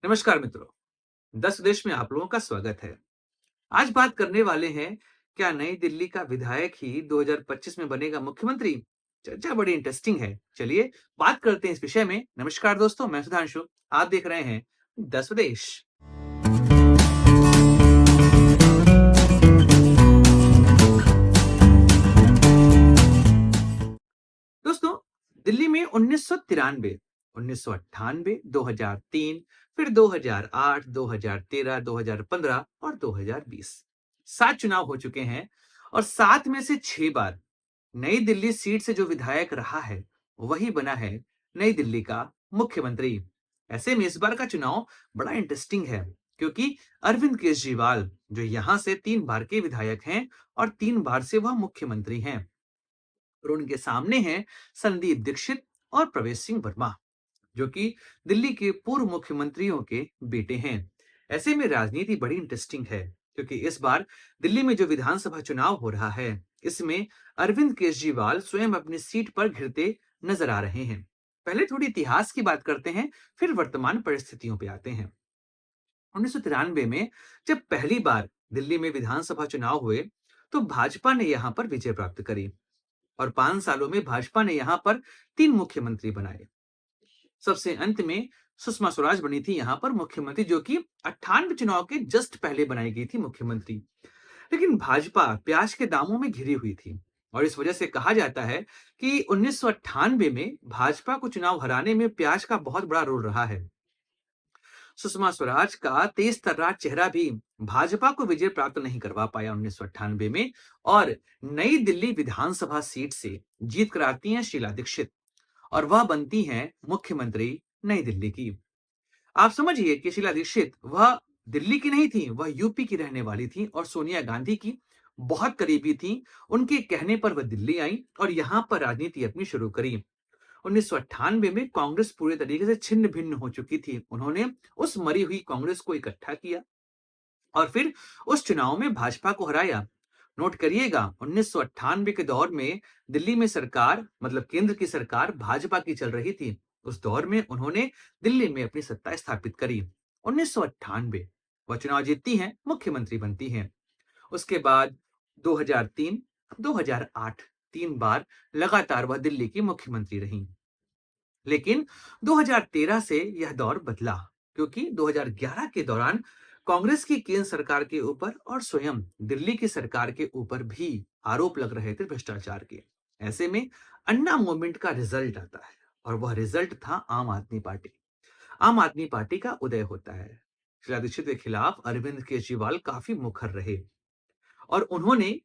नमस्कार मित्रों। 10 देश में आप लोगों का स्वागत है। आज बात करने वाले हैं, क्या नई दिल्ली का विधायक ही 2025 में बनेगा मुख्यमंत्री? चर्चा बड़ी इंटरेस्टिंग है। चलिए बात करते हैं इस विषय में। नमस्कार दोस्तों, मैं सुधांशु। आप देख रहे हैं 10 देश। दोस्तों, दिल्ली में 1993, 1998, 2003, फिर 2008, 2013, 2015 और 2020 7 चुनाव हो चुके हैं और 7 में से 6 बार नई दिल्ली सीट से जो विधायक रहा है वही बना है नई दिल्ली का मुख्यमंत्री। ऐसे में इस बार का चुनाव बड़ा इंटरेस्टिंग है, क्योंकि अरविंद केजरीवाल जो यहां से 3 बार के विधायक हैं और 3 बार से वह मुख्यमंत्री हैं, और उनके सामने हैं संदीप दीक्षित और प्रवेश सिंह वर्मा, जो कि दिल्ली के पूर्व मुख्यमंत्रियों के बेटे हैं। ऐसे में राजनीति बड़ी इंटरेस्टिंग है, क्योंकि इस बार दिल्ली में जो विधानसभा चुनाव हो रहा है, इसमें अरविंद केजरीवाल स्वयं अपनी सीट पर घिरते नजर आ रहे हैं। पहले थोड़ी इतिहास की बात करते हैं, फिर वर्तमान परिस्थितियों पे आते हैं। 1993 में जब पहली बार दिल्ली में विधानसभा चुनाव हुए, तो भाजपा ने यहां पर विजय प्राप्त करी और 5 सालों में भाजपा ने यहां पर 3 मुख्यमंत्री बनाए। सबसे अंत में सुषमा स्वराज बनी थी यहां पर मुख्यमंत्री, जो कि 98 चुनाव के जस्ट पहले बनाई गई थी मुख्यमंत्री। लेकिन भाजपा प्याज के दामों में घिरी हुई थी और इस वजह से कहा जाता है कि 1998 में भाजपा को चुनाव हराने में प्याज का बहुत बड़ा रोल रहा है। सुषमा स्वराज का तेज तर्रार चेहरा भी भाजपा को विजय प्राप्त नहीं करवा पाया 1998 में, और नई दिल्ली विधानसभा सीट से जीत कराती हैं शीला दीक्षित और वह बनती हैं मुख्यमंत्री नई दिल्ली की। आप समझिए कि शीला दीक्षित वह दिल्ली की नहीं थी, वह यूपी की रहने वाली थी और सोनिया गांधी की बहुत करीबी थी। उनके कहने पर वह दिल्ली आई और यहां पर राजनीति अपनी शुरू करी। 1998 में कांग्रेस पूरे तरीके से छिन्न भिन्न हो चुकी थी। उन्होंने उस मरी हुई कांग्रेस को इकट्ठा किया और फिर उस चुनाव में भाजपा को हराया। नोट करिएगा, 1998 के दौर में दिल्ली में सरकार, मतलब केंद्र की सरकार भाजपा की चल रही थी। उस दौर में उन्होंने दिल्ली में अपनी सत्ता स्थापित करी। 1998 वह चुनाव जीतती हैं, मुख्यमंत्री बनती हैं। उसके बाद 2003, 2008 3 बार लगातार वह दिल्ली की मुख्यमंत्री रही। लेकिन 2013 से यह दौर बदला, क्योंकि 2011 के दौरान कांग्रेस की केंद्र सरकार के ऊपर और स्वयं दिल्ली की सरकार के ऊपर भी आरोप लग रहे थे भ्रष्टाचार के। ऐसे में अन्ना मूवमेंट का रिजल्ट आता है और वह रिजल्ट था आम आदमी पार्टी। आम आदमी पार्टी का उदय होता है। शीला दीक्षित के खिलाफ अरविंद केजरीवाल काफी मुखर रहे और उन्होंने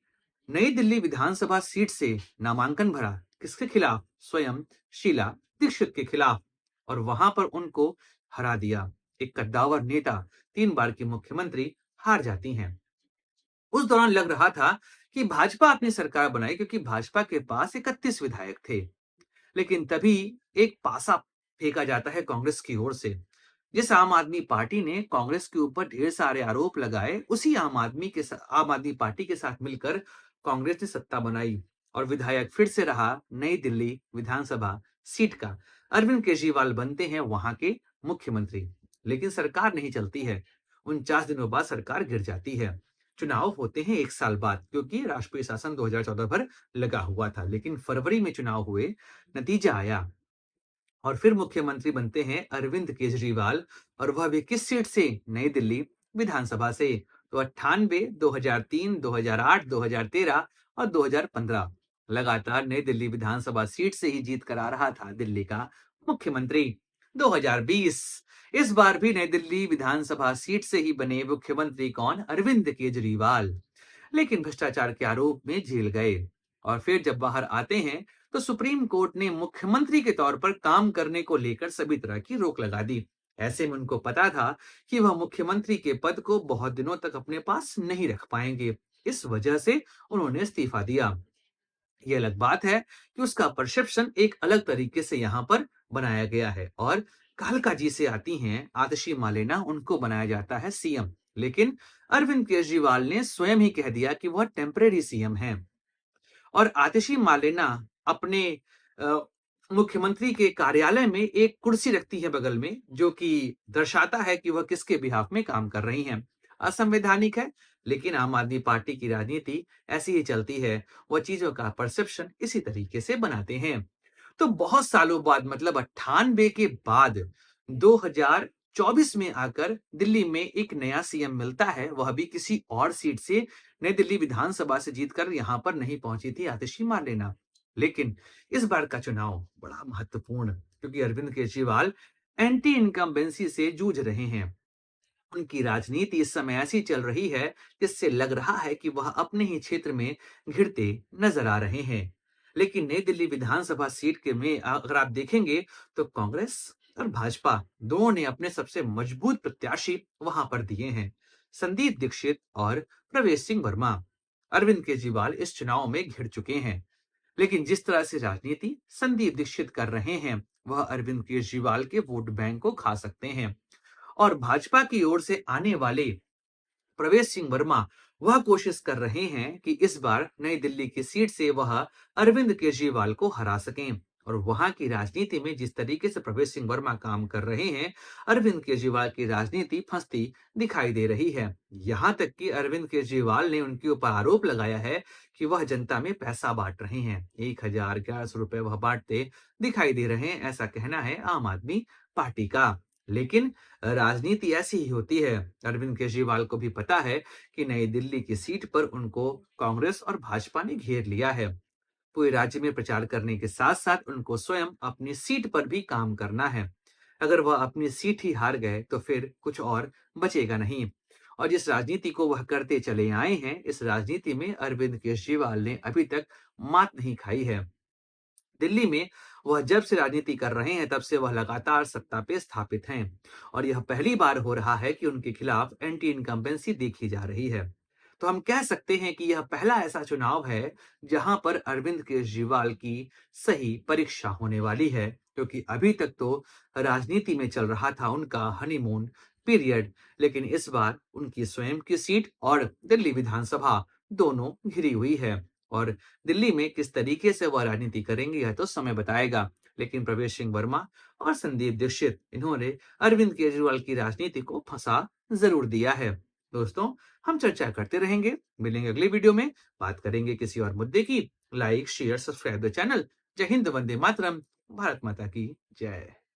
नई दिल्ली विधानसभा सीट से नामांकन भरा। किसके खिलाफ? स्वयं शीला दीक्षित के खिलाफ, और वहां पर उनको हरा दिया। एक कद्दावर नेता, 3 बार की मुख्यमंत्री हार जाती हैं। उस दौरान लग रहा था कि भाजपा अपनी सरकार बनाए, क्योंकि भाजपा के पास 31 विधायक थे। लेकिन तभी एक पासा फेंका जाता है कांग्रेस की ओर से। जिस आम आदमी पार्टी ने कांग्रेस के ऊपर ढेर सारे आरोप लगाए, उसी आम आदमी पार्टी के साथ मिलकर कांग्रेस ने सत्ता बनाई और विधायक फिर से रहा नई दिल्ली विधानसभा सीट का। अरविंद केजरीवाल बनते हैं वहां के मुख्यमंत्री। लेकिन सरकार नहीं चलती है। 49 दिनों बाद सरकार गिर जाती है। चुनाव होते हैं 1 साल बाद, क्योंकि राष्ट्रीय शासन 2014 पर लगा हुआ था। लेकिन फरवरी में चुनाव हुए, नतीजा आया और फिर मुख्यमंत्री बनते हैं अरविंद केजरीवाल, और वह भी किस सीट से? नई दिल्ली विधानसभा से। तो 98, 2003, 2008, 2013 और 2015 लगातार नई दिल्ली विधानसभा सीट से ही जीत कर आ रहा था दिल्ली का मुख्यमंत्री। 2020 इस बार भी नई दिल्ली विधानसभा सीट से ही बने मुख्यमंत्री कौन? अरविंद केजरीवाल। लेकिन भ्रष्टाचार के आरोप में जेल गए और फिर जब बाहर आते हैं, तो सुप्रीम कोर्ट ने मुख्यमंत्री के तौर पर काम करने को लेकर सभी तरह की रोक लगा दी। ऐसे में उनको पता था कि वह मुख्यमंत्री के पद को बहुत दिनों तक अपने पास नहीं रख पाएंगे। इस वजह से उन्होंने इस्तीफा दिया। ये अलग बात है कि उसका परसेप्शन एक अलग तरीके से यहाँ पर बनाया गया है और कालका जी से आती हैं आतिशी मालेना, उनको बनाया जाता है सीएम। लेकिन अरविंद केजरीवाल ने स्वयं ही कह दिया कि वह टेम्परेरी सीएम हैं और आतिशी मालेना अपने मुख्यमंत्री के कार्यालय में एक कुर्सी रखती है बगल में, जो कि दर्शाता है कि वह किसके बिहाफ में काम कर रही हैं। असंवैधानिक है, लेकिन आम आदमी पार्टी की राजनीति ऐसी ही चलती है। वह चीजों का परसेप्शन इसी तरीके से बनाते हैं। तो बहुत सालों बाद, मतलब 98 के बाद 2024 में आकर दिल्ली में एक नया सीएम मिलता है। वह भी किसी और सीट से, नई दिल्ली विधानसभा से जीतकर यहां पर नहीं पहुंची थी आतिशी मारलेना। लेकिन इस बार का चुनाव बड़ा महत्वपूर्ण, क्योंकि अरविंद केजरीवाल एंटी इनकम्बेंसी से जूझ रहे हैं। उनकी राजनीति इस समय ऐसी चल रही है जिससे लग रहा है कि वह अपने ही क्षेत्र में घिरते नजर आ रहे हैं। लेकिन नई दिल्ली विधानसभा सीट के में अगर आप देखेंगे, तो कांग्रेस और भाजपा दोनों ने अपने सबसे मजबूत प्रत्याशी वहां पर दिए हैं, संदीप दीक्षित और प्रवेश सिंह वर्मा। अरविंद केजरीवाल इस चुनाव में घिर चुके हैं, लेकिन जिस तरह से राजनीति संदीप दीक्षित कर रहे हैं, वह अरविंद केजरीवाल के वोट बैंक को खा सकते हैं। और भाजपा की ओर से आने वाले प्रवेश सिंह वर्मा वह कोशिश कर रहे हैं कि इस बार नई दिल्ली की सीट से वह अरविंद केजरीवाल को हरा सकें। और वहां की राजनीति में जिस तरीके से प्रवेश सिंह वर्मा काम कर रहे हैं, अरविंद केजरीवाल की राजनीति फंसती दिखाई दे रही है। यहां तक कि अरविंद केजरीवाल ने उनके ऊपर आरोप लगाया है कि वह जनता में पैसा बांट रहे हैं। 1,000 1100 रुपए वह बांटते दिखाई दे रहे हैं, ऐसा कहना है आम आदमी पार्टी का। लेकिन राजनीति ऐसी ही होती है। अरविंद केजरीवाल को भी पता है कि नई दिल्ली की सीट पर उनको कांग्रेस और भाजपा ने घेर लिया है। पूरे राज्य में प्रचार करने के साथ साथ उनको स्वयं अपनी सीट पर भी काम करना है। अगर वह अपनी सीट ही हार गए तो फिर कुछ और बचेगा नहीं। और जिस राजनीति को वह करते चले आए हैं, इस राजनीति में अरविंद केजरीवाल ने अभी तक मात नहीं खाई है। दिल्ली में वह जब से राजनीति कर रहे हैं, तब से वह लगातार सत्ता पे स्थापित हैं। और यह पहली बार हो रहा है कि उनके खिलाफ एंटी इनकम्बेंसी देखी जा रही है। तो हम कह सकते हैं कि यह पहला ऐसा चुनाव है जहां पर अरविंद केजरीवाल की सही परीक्षा होने वाली है, क्योंकि अभी तक तो राजनीति में चल रहा था उनका हनीमून पीरियड। लेकिन इस बार उनकी स्वयं की सीट और दिल्ली विधानसभा दोनों घिरी हुई है। और दिल्ली में किस तरीके से वह राजनीति करेंगे, यह तो समय बताएगा। लेकिन प्रवेश सिंह वर्मा और संदीप दीक्षित, इन्होंने अरविंद केजरीवाल की राजनीति को फंसा जरूर दिया है। दोस्तों, हम चर्चा करते रहेंगे, मिलेंगे अगले वीडियो में, बात करेंगे किसी और मुद्दे की। Like share subscribe the channel. जय हिंद, वंदे मातरम, भारत माता की जय।